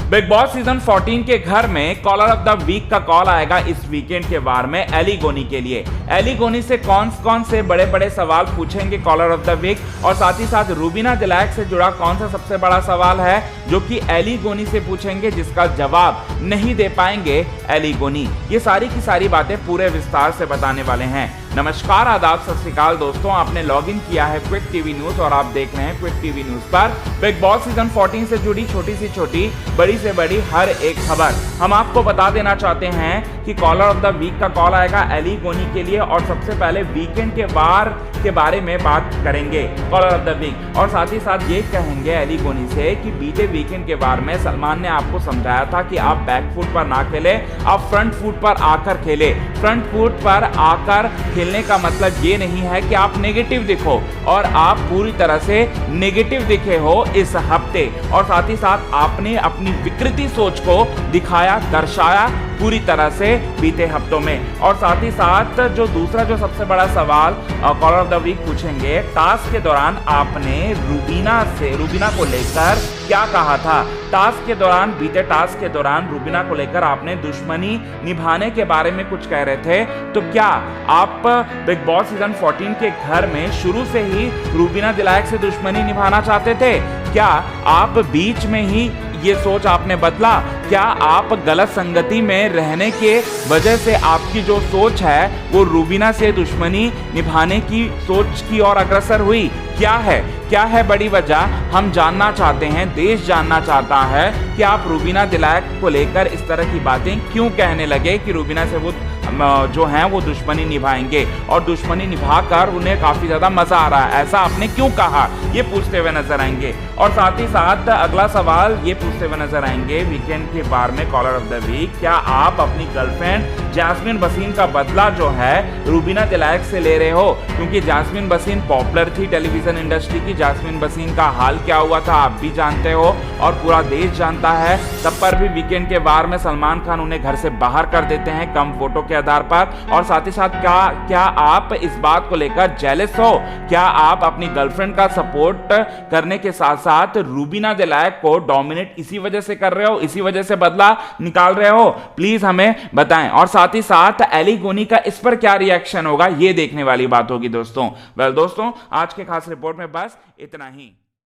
Big boss season 14 के घर में कॉलर ऑफ द वीक का कॉल आएगा इस वीकेंड के वार में एली गोनी के लिए। एली गोनी से कौन से बड़े बड़े सवाल पूछेंगे कॉलर ऑफ द वीक, और साथ ही साथ रूबीना दिलायक से जुड़ा कौन सा सबसे बड़ा सवाल है जो कि एली गोनी से पूछेंगे, जिसका जवाब नहीं दे पाएंगे एली गोनी। ये सारी की सारी बातें पूरे विस्तार से बताने वाले हैं। नमस्कार, आदाब, सत श्री अकाल दोस्तों, आपने लॉग इन किया है क्विक टीवी न्यूज और आप देख रहे हैं क्विक टीवी न्यूज पर बिग बॉस सीजन 14 से जुड़ी छोटी से छोटी, बड़ी से बड़ी हर एक खबर हम आपको बता देना चाहते हैं कि कॉलर ऑफ द वीक का कॉल आएगा एली गोनी के लिए, और सबसे पहले वीकेंड के वार के बारे में बात करेंगे कॉलर ऑफ द वीक, और साथ ही साथ ये कहेंगे एली गोनी से कि बीते वीकेंड के वार में सलमान ने आपको समझाया था कि आप बैक फुट पर ना खेले, आप फ्रंट फुट पर आकर खेले। फ्रंट फुट पर आकर खेलने का मतलब ये नहीं है कि आप नेगेटिव दिखो, और आप पूरी तरह से नेगेटिव दिखे हो इस हफ्ते, और साथ ही साथ आपने अपनी विकृति सोच को दिखाया, दर्शाया पूरी तरह से बीते हफ्तों में। और साथ ही साथ जो दूसरा जो सबसे बड़ा सवाल कॉलर ऑफ द वीक पूछेंगे, टास्क के दौरान आपने रूबीना को लेकर क्या कहा था। टास्क के दौरान, बीते टास्क के दौरान रूबीना को लेकर आपने दुश्मनी निभाने के बारे में कुछ कह रहे थे, तो क्या आप बिग बॉस सीजन 14 के घर में शुरू से ही रूबीना दिलायक से दुश्मनी निभाना चाहते थे? क्या आप बीच में ही ये सोच आपने बदला? क्या आप गलत संगति में रहने के वजह से आपकी जो सोच है वो रूबीना से दुश्मनी निभाने की सोच की ओर अग्रसर हुई? क्या है बड़ी वजह? हम जानना चाहते हैं, देश जानना चाहता है कि आप रूबीना दिलायक को लेकर इस तरह की बातें क्यों कहने लगे कि रूबीना से वो जो हैं वो दुश्मनी निभाएंगे, और दुश्मनी निभाकर उन्हें काफी ज्यादा मजा आ रहा है, ऐसा आपने क्यों कहा? ये पूछते हुए नजर आएंगे। और साथ ही साथ अगला सवाल ये पूछते हुए नजर आएंगे वीकेंड के बार में कॉलर ऑफ द वीक, क्या आप अपनी गर्लफ्रेंड जैस्मिन वसीम का बदला जो है रूबीना दिलायक से ले रहे हो? क्योंकि जैस्मिन वसीम पॉपुलर थी टेलीविजन इंडस्ट्री की। जैस्मिन वसीम का हाल क्या हुआ था आप भी जानते हो और पूरा देश जानता है। तब पर भी वीकेंड के बार में सलमान खान उन्हें घर से बाहर कर देते हैं कम फोटो के आधार पर। और साथ ही साथ क्या आप इस बात को लेकर जेलस हो? क्या आप अपनी गर्लफ्रेंड का सपोर्ट करने के साथ साथ रूबीना दिलायक को डोमिनेट इसी वजह से कर रहे हो, इसी वजह से बदला निकाल रहे हो? प्लीज हमें बताएं। और साथ ही साथ एली गोनी का इस पर क्या रिएक्शन होगा, ये देखने वाली बात होगी दोस्तों। वेल दोस्तों, आज के खास रिपोर्ट में बस इतना ही।